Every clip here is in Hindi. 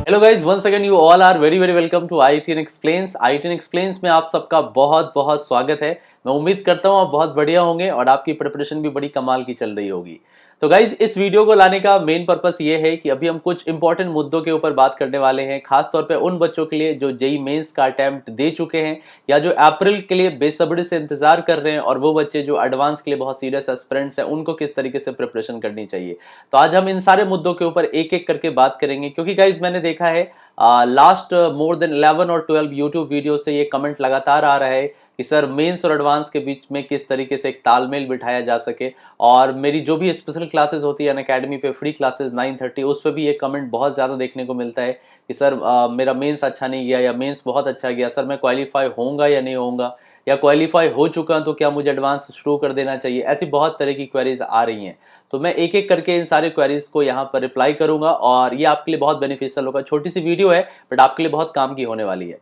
Hello guys, once again you all are very very welcome to IITN explains. IITN explains में आप सबका बहुत बहुत स्वागत है। मैं उम्मीद करता हूँ आप बहुत बढ़िया होंगे और आपकी प्रिपरेशन भी बड़ी कमाल की चल रही होगी। तो गाइज, इस वीडियो को लाने का मेन पर्पस ये है कि अभी हम कुछ इंपॉर्टेंट मुद्दों के ऊपर बात करने वाले हैं, खास तौर पे उन बच्चों के लिए जो जेईई मेंस का अटेम्प्ट दे चुके हैं या जो अप्रैल के लिए बेसब्री से इंतजार कर रहे हैं, और वो बच्चे जो एडवांस के लिए बहुत सीरियस एस्पिरेंट्स हैं, उनको किस तरीके से प्रिपरेशन करनी चाहिए। तो आज हम इन सारे मुद्दों के ऊपर एक एक करके बात करेंगे, क्योंकि गाइज मैंने देखा है लास्ट मोर देन 11 और 12 यूट्यूब वीडियो से ये कमेंट लगातार आ रहा है कि सर मेंस और एडवांस के बीच में किस तरीके से एक तालमेल बिठाया जा सके। और मेरी जो भी स्पेशल क्लासेस होती है अनअकैडमी पे, फ्री क्लासेस 9:30, उस पर भी ये कमेंट बहुत ज़्यादा देखने को मिलता है कि सर मेरा मेंस अच्छा नहीं गया या मेंस बहुत अच्छा गया, सर मैं क्वालिफाई होऊंगा या नहीं होऊंगा, या क्वालिफाई हो चुका तो क्या मुझे एडवांस शुरू कर देना चाहिए। ऐसी बहुत तरह की क्वेरीज आ रही हैं। तो मैं एक एक करके इन सारे क्वेरीज को यहाँ पर रिप्लाई करूंगा और ये आपके लिए बहुत बेनिफिशियल होगा। छोटी सी वीडियो है बट आपके लिए बहुत काम की होने वाली है।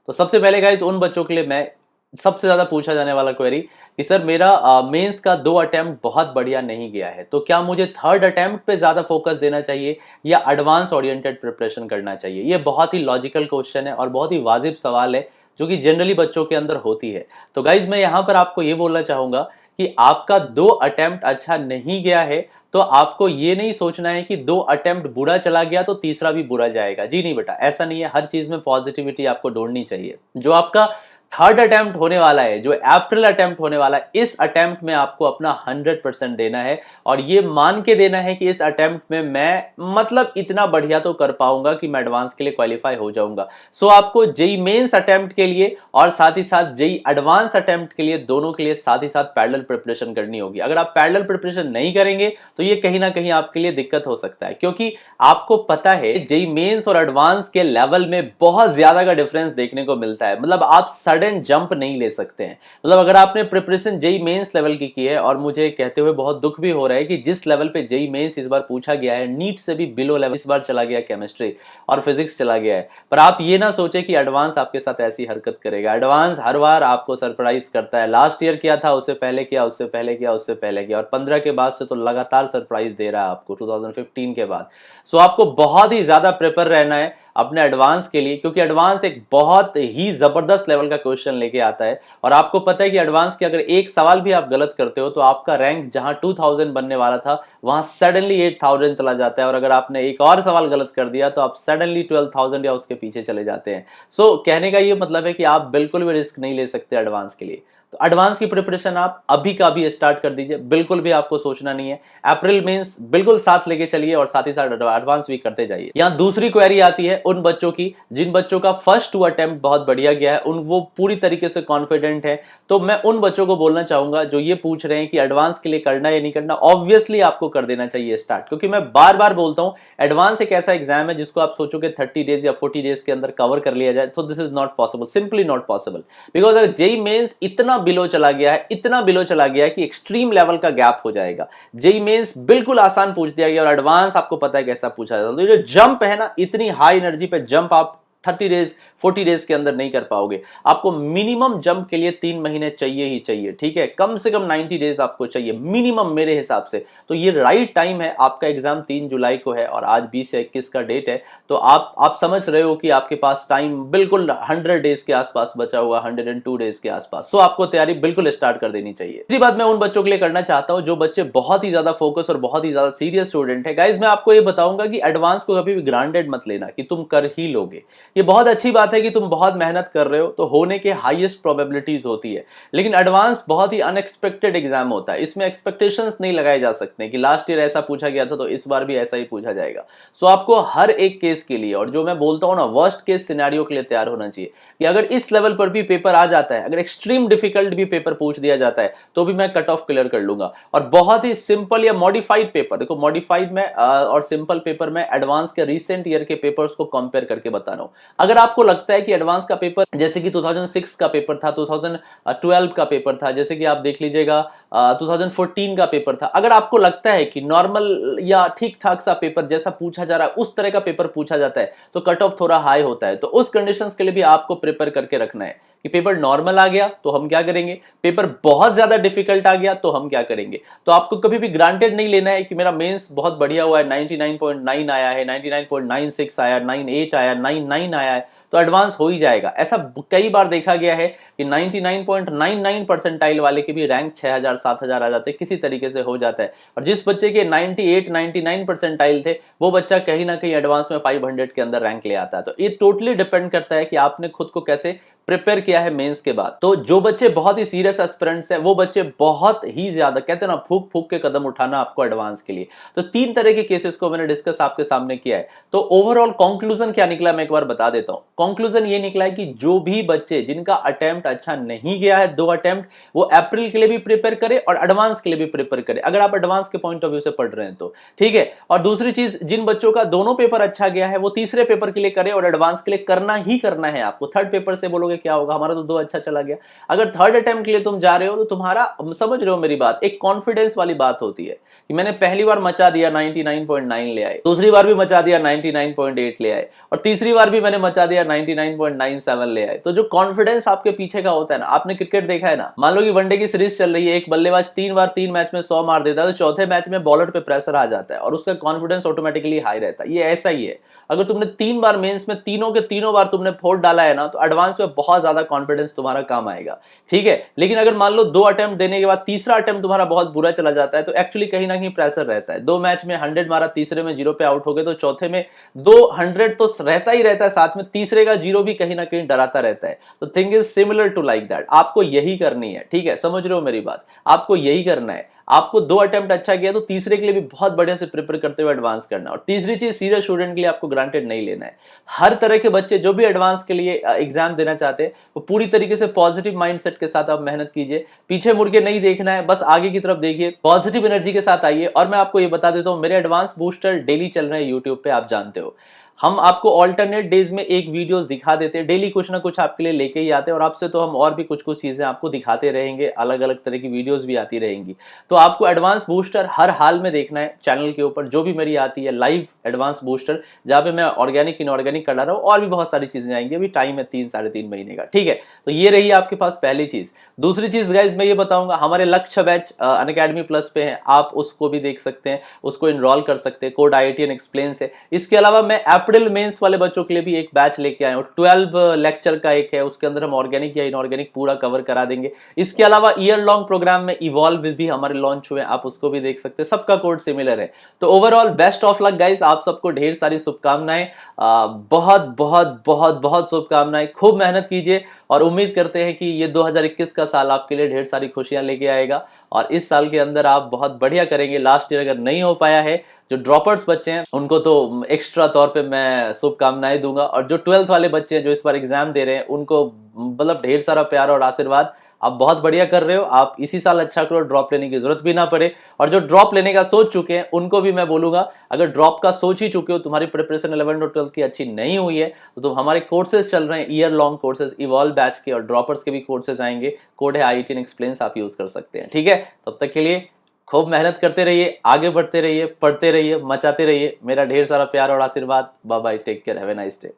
तो सबसे पहले गाइस, उन बच्चों के लिए मैं सबसे ज्यादा पूछा जाने वाला क्वेरी कि सर मेरा मेंस का 2 अटेम्प्ट बहुत बढ़िया नहीं गया है, तो क्या मुझे थर्ड अटेम्प्ट पे ज्यादा फोकस देना चाहिए या एडवांस ओरिएंटेड प्रिपरेशन करना चाहिए। ये बहुत ही लॉजिकल क्वेश्चन है और बहुत ही वाजिब सवाल है जो कि जनरली बच्चों के अंदर होती है। तो गाइज, मैं यहां पर आपको ये बोलना चाहूंगा कि आपका 2 अटेम्प्ट अच्छा नहीं गया है तो आपको ये नहीं सोचना है कि 2 अटेम्प्ट बुरा चला गया तो तीसरा भी बुरा जाएगा। जी नहीं बेटा, ऐसा नहीं है। हर चीज में पॉजिटिविटी आपको ढूंढनी चाहिए। जो आपका थर्ड अटेम्प्ट होने वाला है, जो अप्रैल अटेम्प्ट होने वाला है, इस अटेम्प्ट में आपको अपना 100% देना है और ये मान के देना है कि इस अटेम्प्ट में मैं मतलब इतना बढ़िया तो कर पाऊंगा कि मैं एडवांस के लिए क्वालिफाई हो जाऊंगा। सो आपको जेईई मेंस अटेम्प्ट के लिए और साथ ही साथ जेईई एडवांस अटेम्प्ट के लिए, दोनों के लिए साथ ही साथ पैरेलल प्रिपरेशन करनी होगी। अगर आप पैरेलल प्रिपरेशन नहीं करेंगे तो ये कहीं ना कहीं आपके लिए दिक्कत हो सकता है, क्योंकि आपको पता है जेईई मेंस और एडवांस के लेवल में बहुत ज्यादा का डिफरेंस देखने को मिलता है। मतलब आप सडन जंप नहीं ले सकते हैं। मतलब अगर आपने प्रिपरेशन जेईई मेंस लेवल की है, और मुझे कहते हुए बहुत दुख भी हो रहा है कि जिस लेवल पे जेईई मेंस इस बार पूछा गया है, नीट से भी बिलो लेवल इस बार चला गया, केमिस्ट्री और फिजिक्स चला गया है। पर आप ये ना सोचे कि एडवांस आपके साथ ऐसी हरकत करेगा। एडवांस हर बार आपको सरप्राइज करता है। लास्ट ईयर किया था, उससे पहले किया, उससे पहले किया, उससे पहले किया, और 15 के बाद से तो लगातार सरप्राइज दे रहा है आपको 2015 के बाद। सो आपको बहुत ही ज्यादा प्रिपेयर रहना है अपने एडवांस के लिए, क्योंकि एडवांस एक बहुत ही जबरदस्त लेवल का क्वेश्चन लेके आता है। और आपको पता है कि एडवांस के अगर एक सवाल भी आप गलत करते हो तो आपका रैंक जहां 2000 बनने वाला था वहां सडनली 8000 चला जाता है, और अगर आपने एक और सवाल गलत कर दिया तो आप सडनली 12000 या उसके पीछे चले जाते हैं। सो कहने का ये मतलब है कि आप बिल्कुल भी रिस्क नहीं ले सकते एडवांस के लिए। तो एडवांस की प्रिपरेशन आप अभी का भी स्टार्ट कर दीजिए, बिल्कुल भी आपको सोचना नहीं है। अप्रैल मेंस बिल्कुल साथ लेके चलिए और साथ ही साथ एडवांस भी करते जाइए। यहां दूसरी क्वेरी आती है उन बच्चों की जिन बच्चों का फर्स्ट 2 अटेम्प्ट बहुत बढ़िया गया है, उन वो पूरी तरीके से कॉन्फिडेंट है। तो मैं उन बच्चों को बोलना चाहूंगा जो ये पूछ रहे हैं कि एडवांस के लिए करना या नहीं करना, ऑब्वियसली आपको कर देना चाहिए स्टार्ट। क्योंकि मैं बार बार बोलता हूं, एडवांस एक ऐसा एग्जाम है जिसको आप सोचोगे 30 डेज या 40 डेज के अंदर कवर कर लिया जाए। So this is not possible, simply not possible. Because अगर जेईई मेंस इतना बिलो चला गया है, इतना बिलो चला गया है कि एक्सट्रीम लेवल का गैप हो जाएगा। जेईई मेंस बिल्कुल आसान पूछ दिया गया और एडवांस आपको पता है कैसा पूछा जाता है। तो जो जंप है ना, इतनी हाई एनर्जी पे जंप आप 30 डेज 40 डेज के अंदर नहीं कर पाओगे। आपको मिनिमम जंप के लिए 3 महीने चाहिए ही चाहिए, ठीक है। कम से कम 90 डेज आपको चाहिए मिनिमम मेरे हिसाब से। तो ये राइट टाइम है। आपका एग्जाम 3 जुलाई को है और आज 20 या 21 का डेट है। तो आप समझ रहे हो कि आपके पास टाइम बिल्कुल 100 डेज के आसपास बचा हुआ, 102 डेज के आसपास। सो आपको तैयारी बिल्कुल स्टार्ट कर देनी चाहिए। इसी बात मैं उन बच्चों के लिए करना चाहता हूं जो बच्चे बहुत ही ज्यादा फोकस और बहुत ही ज्यादा सीरियस स्टूडेंट है। गाइज, मैं आपको ये बताऊंगा कि एडवांस को कभी भी ग्रांटेड मत लेना कि तुम कर ही लोगे। ये बहुत अच्छी बात है कि तुम बहुत मेहनत कर रहे हो, तो होने के हाईएस्ट प्रोबेबिलिटीज होती है। लेकिन एडवांस बहुत ही अनएक्सपेक्टेड एग्जाम होता है। इसमें एक्सपेक्टेशंस नहीं लगाए जा सकते कि लास्ट ईयर ऐसा पूछा गया था तो इस बार भी ऐसा ही पूछा जाएगा। सो आपको हर एक केस के लिए, और जो मैं बोलता हूं ना, वर्स्ट केस सिनेरियो के लिए तैयार होना चाहिए कि अगर इस लेवल पर भी पेपर आ जाता है, अगर एक्सट्रीम डिफिकल्ट भी पेपर पूछ दिया जाता है तो भी मैं कट ऑफ क्लियर कर लूंगा। और बहुत ही सिंपल या मॉडिफाइड पेपर, देखो मॉडिफाइड में और सिंपल पेपर में एडवांस के रिसेंट ईयर के पेपर्स को कंपेयर करके बता रहा हूं। अगर आपको लगता है कि एडवांस का पेपर जैसे कि 2006 का पेपर था, 2012 का पेपर था, जैसे कि आप देख लीजिएगा 2014 का पेपर था, अगर आपको लगता है कि नॉर्मल या ठीक ठाक सा पेपर जैसा पूछा जा रहा है उस तरह का पेपर पूछा जाता है तो कट ऑफ थोड़ा हाई होता है। तो उस कंडीशंस के लिए भी आपको प्रिपेयर करके रखना है। कि पेपर नॉर्मल आ गया तो हम क्या करेंगे, पेपर बहुत ज्यादा डिफिकल्ट आ गया तो हम क्या करेंगे। तो आपको कभी भी ग्रांटेड नहीं लेना है कि मेरा मेंस बहुत बढ़िया हुआ है, 99.9 आया है, 99.96 आया, 98 आया, 99 आया है तो एडवांस हो ही जाएगा। ऐसा कई बार देखा गया है कि 99.99 परसेंटाइल वाले के भी रैंक 6000 7000 आ जाते हैं, किसी तरीके से हो जाता है। और जिस बच्चे के 98 99 परसेंटाइल थे वो बच्चा कहीं ना कहीं एडवांस में 500 के अंदर रैंक ले आता है। तो ये टोटली डिपेंड करता है कि आपने खुद को कैसे प्रिपेयर किया है मेंस के बाद। तो जो बच्चे बहुत ही सीरियस एस्पिरेंट्स हैं वो बच्चे बहुत ही ज्यादा कहते हैं ना फूक फूक के कदम उठाना आपको एडवांस के लिए। तो 3 तरह के केसेस को मैंने डिस्कस आपके सामने किया है। तो ओवरऑल कंक्लूजन क्या निकला मैं एक बार बता देता हूं। कंक्लूजन ये निकला है कि जो भी बच्चे जिनका अटेम्प्ट अच्छा नहीं गया है 2 अटेम्प्ट, वो अप्रैल के लिए भी प्रिपेयर करे और एडवांस के लिए भी प्रिपेयर करे, अगर आप एडवांस के पॉइंट ऑफ व्यू से पढ़ रहे हैं तो ठीक है। और दूसरी चीज, जिन बच्चों का दोनों पेपर अच्छा गया है वो तीसरे पेपर के लिए करे और एडवांस के लिए करना ही करना है आपको। थर्ड पेपर से बोलोगे क्या होगा, हमारा तो 2 अच्छा चला गया। अगर थर्ड अटेम्प्ट के लिए तुम जा रहे हो तो तुम्हारा, समझ रहे हो मेरी बात, एक कॉन्फिडेंस वाली बात होती है कि मैंने पहली बार मचा दिया 99.9 ले आए, दूसरी बार भी मचा दिया 99.8 ले आए और तीसरी बार भी मैंने मचा दिया 99.97 ले आए। तो जो कॉन्फिडेंस आपके पीछे का होता है ना, आपने क्रिकेट देखा है ना, मान लो कि वनडे की सीरीज चल रही है, एक बल्लेबाज 3 बार 3 मैच में 100 मार देता है तो चौथे मैच में बॉलर पे प्रेशर आ जाता है और उसका कॉन्फिडेंस ऑटोमेटिकली हाई रहता है। ये ऐसा ही है, अगर तुमने 3 बार मेंस में तीनों के तीनों बार तुमने फोड़ डाला है ना तो एडवांस में बहुत ज्यादा कॉन्फिडेंस तुम्हारा काम आएगा, ठीक है। लेकिन अगर मान लो 2 अटेम्प्ट देने के बाद तीसरा अटेम्प्ट तुम्हारा बहुत बुरा चला जाता है तो एक्चुअली कहीं ना कहीं प्रेशर रहता है। 2 मैच में 100 मारा, तीसरे में 0 पे आउट हो गए तो चौथे में 200 तो रहता ही रहता है, साथ में तीसरे का 0 भी कहीं ना कहीं डराता रहता है। तो thing is similar to like that, आपको यही करनी है, ठीक है, समझ रहे हो मेरी बात, आपको यही करना है। आपको 2 अटेम्प्ट अच्छा किया तो तीसरे के लिए भी बहुत बढ़िया से प्रिपेयर करते हुए एडवांस करना। और तीसरी चीज, सीरियस स्टूडेंट के लिए आपको ग्रांटेड नहीं लेना है। हर तरह के बच्चे जो भी एडवांस के लिए एग्जाम देना चाहते हैं वो पूरी तरीके से पॉजिटिव माइंडसेट के साथ आप मेहनत कीजिए, पीछे मुड़ के नहीं देखना है, बस आगे की तरफ देखिए, पॉजिटिव एनर्जी के साथ आइए। और मैं आपको ये बता देता हूं, मेरे एडवांस बूस्टर डेली चल रहे हैं यूट्यूब पे, आप जानते हो। हम आपको ऑल्टरनेट डेज में एक वीडियोस दिखा देते हैं, डेली कुछ ना कुछ आपके लिए लेके ही आते हैं और आपसे तो हम और भी कुछ कुछ चीजें आपको दिखाते रहेंगे, अलग अलग तरह की वीडियोस भी आती रहेंगी। तो आपको एडवांस बूस्टर हर हाल में देखना है चैनल के ऊपर, जो भी मेरी आती है लाइव एडवांस बूस्टर, जहां पे मैं ऑर्गेनिक इनऑर्गेनिक कर रहा हूं, और भी बहुत सारी चीजें आएंगी, अभी टाइम है 3 साढ़े 3 महीने का, ठीक है। तो ये रही आपके पास पहली चीज। दूसरी चीज गाइज मैं ये बताऊंगा, हमारे लक्ष्य बैच अनअकैडमी प्लस पे है, आप उसको भी देख सकते हैं, उसको इनरोल कर सकते हैं, कोड IITN एक्सप्लेन से। इसके अलावा मैं अप्रैल मेंस वाले बच्चों के लिए भी एक बैच लेके आया हूं, 12 लेक्चर का एक है, उसके अंदर हम ऑर्गेनिक या इनऑर्गेनिक पूरा कवर करा देंगे। इसके अलावा ईयर लॉन्ग प्रोग्राम में इवॉल्व भी हमारे लॉन्च हुए, आप उसको भी देख सकते हैं, सबका कोड सिमिलर है। तो overall best of luck guys, आप सबको ढेर सारी शुभकामनाएं, बहुत बहुत बहुत बहुत शुभकामनाएं, खूब मेहनत कीजिए और उम्मीद करते हैं कि ये 2021 का साल आपके लिए ढेर सारी खुशियां लेके आएगा और इस साल के अंदर आप बहुत बढ़िया करेंगे। लास्ट ईयर अगर नहीं हो पाया है, जो ड्रॉपर्स बच्चे हैं उनको तो एक्स्ट्रा तौर पे मैं शुभकामनाएं दूंगा, और जो 12th वाले बच्चे हैं जो इस बार एग्जाम दे रहे हैं उनको मतलब ढेर सारा प्यार और आशीर्वाद। आप बहुत बढ़िया कर रहे हो, आप इसी साल अच्छा करो, ड्रॉप लेने की जरूरत भी ना पड़े। और जो ड्रॉप लेने का सोच चुके हैं उनको भी मैं बोलूंगा, अगर ड्रॉप का सोच ही चुके हो, तुम्हारी प्रिपरेशन 11 और 12 की अच्छी नहीं हुई है, तो हमारे कोर्सेज चल रहे हैं, year long courses, evolve batch के और ड्रॉपर्स के भी कोर्सेज आएंगे, कोड है IITN एक्सप्लेन्स, आप यूज कर सकते हैं, ठीक है। तब तक के लिए खूब मेहनत करते रहिए, आगे बढ़ते रहिए, पढ़ते रहिए, मचाते रहिए, मेरा ढेर सारा प्यार और आशीर्वाद। Bye bye, take care, have a nice day.